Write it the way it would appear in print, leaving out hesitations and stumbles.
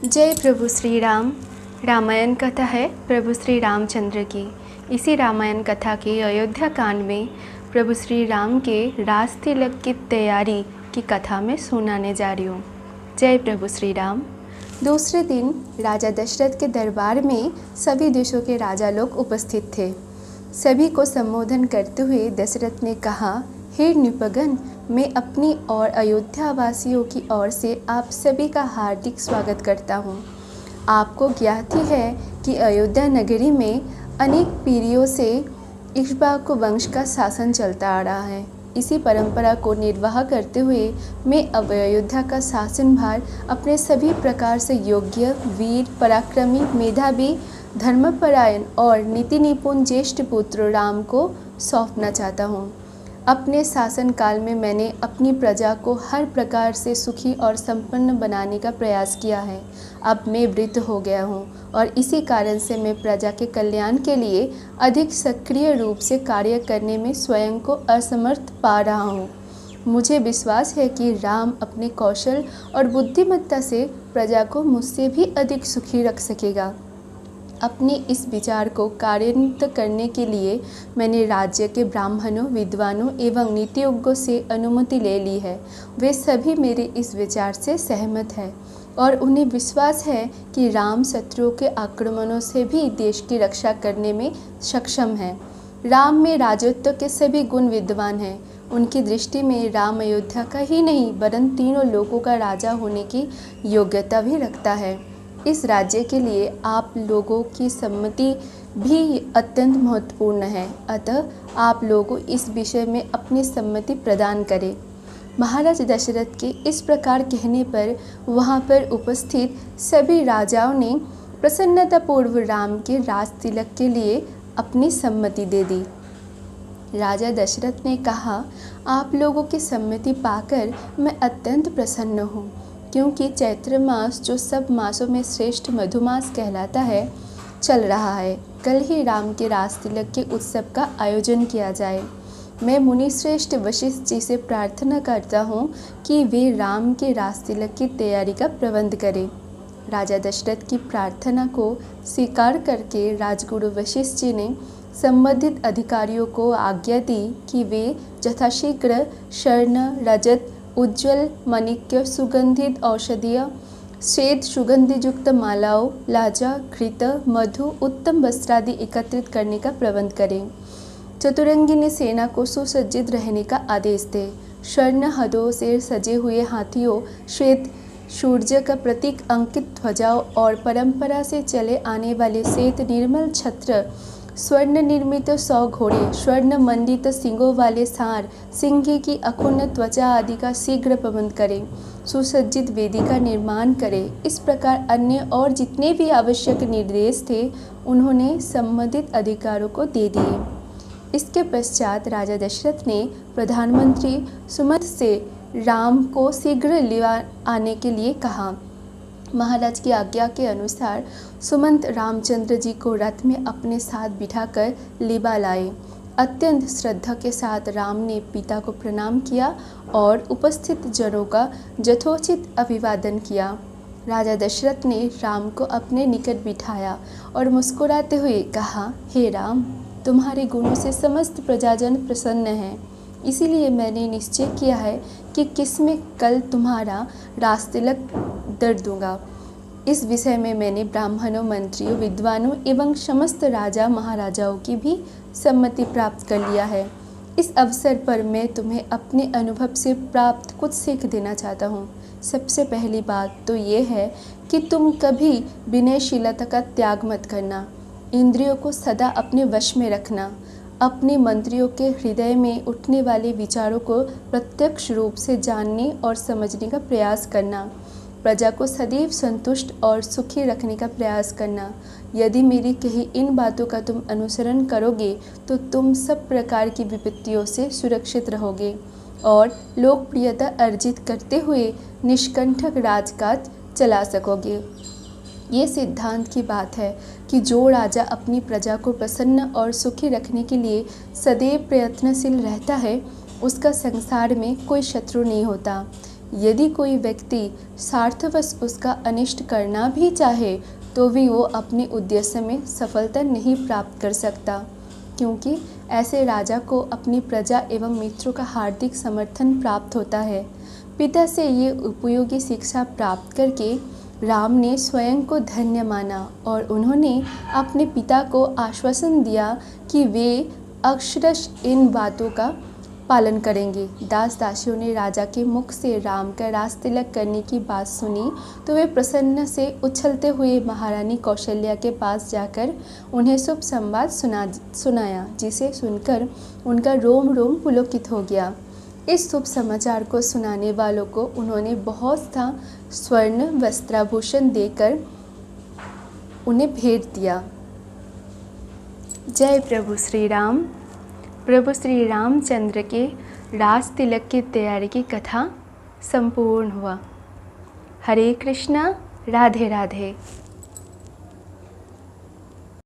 जय प्रभु श्री राम। रामायण कथा है प्रभु श्री रामचंद्र की। इसी रामायण कथा के अयोध्या कांड में प्रभु श्री राम के राज तिलक की तैयारी की कथा में सुनाने जा रही हूँ। जय प्रभु श्री राम। दूसरे दिन राजा दशरथ के दरबार में सभी देशों के राजा लोग उपस्थित थे। सभी को संबोधन करते हुए दशरथ ने कहा, हे नृपगण, मैं अपनी और अयोध्या वासियों की ओर से आप सभी का हार्दिक स्वागत करता हूँ। आपको ज्ञात ही है कि अयोध्या नगरी में अनेक पीढ़ियों से इक्ष्वाकु वंश का शासन चलता आ रहा है। इसी परंपरा को निर्वाह करते हुए मैं अब अयोध्या का शासनभार अपने सभी प्रकार से योग्य, वीर, पराक्रमी, मेधावी, धर्मपरायण और नीति निपुण ज्येष्ठ पुत्र राम को सौंपना चाहता हूँ। अपने शासन काल में मैंने अपनी प्रजा को हर प्रकार से सुखी और संपन्न बनाने का प्रयास किया है। अब मैं वृद्ध हो गया हूँ और इसी कारण से मैं प्रजा के कल्याण के लिए अधिक सक्रिय रूप से कार्य करने में स्वयं को असमर्थ पा रहा हूँ। मुझे विश्वास है कि राम अपने कौशल और बुद्धिमत्ता से प्रजा को मुझसे भी अधिक सुखी रख सकेगा। अपने इस विचार को कार्यान्वित करने के लिए मैंने राज्य के ब्राह्मणों, विद्वानों एवं नीतिज्ञों से अनुमति ले ली है। वे सभी मेरे इस विचार से सहमत हैं और उन्हें विश्वास है कि राम शत्रुओं के आक्रमणों से भी देश की रक्षा करने में सक्षम है। राम में राजत्व के सभी गुण विद्वान हैं। उनकी दृष्टि में राम अयोध्या का ही नहीं वरन तीनों लोकों का राजा होने की योग्यता भी रखता है। इस राज्य के लिए आप लोगों की सम्मति भी अत्यंत महत्वपूर्ण है, अतः आप लोगों इस विषय में अपनी सम्मति प्रदान करें। महाराज दशरथ के इस प्रकार कहने पर वहां पर उपस्थित सभी राजाओं ने प्रसन्नतापूर्वक राम के राज तिलक के लिए अपनी सम्मति दे दी। राजा दशरथ ने कहा, आप लोगों की सम्मति पाकर मैं अत्यंत प्रसन्न हूँ, क्योंकि चैत्र मास जो सब मासों में श्रेष्ठ मधुमास कहलाता है चल रहा है। कल ही राम के राज तिलक के उत्सव का आयोजन किया जाए। मैं मुनि श्रेष्ठ वशिष्ठ जी से प्रार्थना करता हूँ कि वे राम के राज तिलक की तैयारी का प्रबंध करें। राजा दशरथ की प्रार्थना को स्वीकार करके राजगुरु वशिष्ठ जी ने संबंधित अधिकारियों को आज्ञा दी कि वे यथाशीघ्र स्वर्ण, रजत, उज्ज्वल माणिक्य, सुगंधित औषधीय, श्वेत सुगंधि युक्त मालाओं, लाजा, घृत, मधु, उत्तम वस्त्रादि एकत्रित करने का प्रबंध करें। चतुरंगिनी सेना को सुसज्जित रहने का आदेश दें। स्वर्ण हदों से सजे हुए हाथियों, श्वेत सूर्य का प्रतीक अंकित ध्वजाओं और परंपरा से चले आने वाले श्वेत निर्मल छत्र, स्वर्ण निर्मित 100 घोड़े, स्वर्ण मंडित सिंगों वाले सांड, सिंह की अखुन्न त्वचा आदि का शीघ्र प्रबंध करें। सुसज्जित वेदी का निर्माण करें। इस प्रकार अन्य और जितने भी आवश्यक निर्देश थे उन्होंने संबंधित अधिकारों को दे दिए। इसके पश्चात राजा दशरथ ने प्रधानमंत्री सुमंत से राम को शीघ्र लिवा आने के लिए कहा। महाराज की आज्ञा के अनुसार सुमंत रामचंद्र जी को रथ में अपने साथ बिठाकर लिबा लाए। अत्यंत श्रद्धा के साथ राम ने पिता को प्रणाम किया और उपस्थित जनों का यथोचित अभिवादन किया। राजा दशरथ ने राम को अपने निकट बिठाया और मुस्कुराते हुए कहा, हे राम, तुम्हारे गुणों से समस्त प्रजाजन प्रसन्न हैं। इसीलिए मैंने निश्चय किया है कि किसमें कल तुम्हारा राज तिलक दर दूंगा। इस विषय में मैंने ब्राह्मणों, मंत्रियों, विद्वानों एवं समस्त राजा महाराजाओं की भी सम्मति प्राप्त कर लिया है। इस अवसर पर मैं तुम्हें अपने अनुभव से प्राप्त कुछ सीख देना चाहता हूँ। सबसे पहली बात तो ये है कि तुम कभी विनयशीलता का त्याग मत करना। इंद्रियों को सदा अपने वश में रखना। अपने मंत्रियों के हृदय में उठने वाले विचारों को प्रत्यक्ष रूप से जानने और समझने का प्रयास करना। प्रजा को सदैव संतुष्ट और सुखी रखने का प्रयास करना। यदि मेरी कही इन बातों का तुम अनुसरण करोगे तो तुम सब प्रकार की विपत्तियों से सुरक्षित रहोगे और लोकप्रियता अर्जित करते हुए निष्कंटक राजकाज चला सकोगे। ये सिद्धांत की बात है कि जो राजा अपनी प्रजा को प्रसन्न और सुखी रखने के लिए सदैव प्रयत्नशील रहता है उसका संसार में कोई शत्रु नहीं होता। यदि कोई व्यक्ति स्वार्थवश उसका अनिष्ट करना भी चाहे तो भी वो अपने उद्देश्य में सफलता नहीं प्राप्त कर सकता, क्योंकि ऐसे राजा को अपनी प्रजा एवं मित्रों का हार्दिक समर्थन प्राप्त होता है। पिता से ये उपयोगी शिक्षा प्राप्त करके राम ने स्वयं को धन्य माना और उन्होंने अपने पिता को आश्वासन दिया कि वे अक्षरश इन बातों का पालन करेंगे। दास दासियों ने राजा के मुख से राम का राज तिलक करने की बात सुनी तो वे प्रसन्न से उछलते हुए महारानी कौशल्या के पास जाकर उन्हें शुभ संवाद सुनाया, जिसे सुनकर उनका रोम रोम पुलकित हो गया। इस शुभ समाचार को सुनाने वालों को उन्होंने बहुत सा स्वर्ण वस्त्राभूषण देकर उन्हें भेंट दिया। जय प्रभु श्री राम। प्रभु श्री रामचंद्र के राज तिलक की तैयारी की कथा संपूर्ण हुआ। हरे कृष्णा, राधे राधे।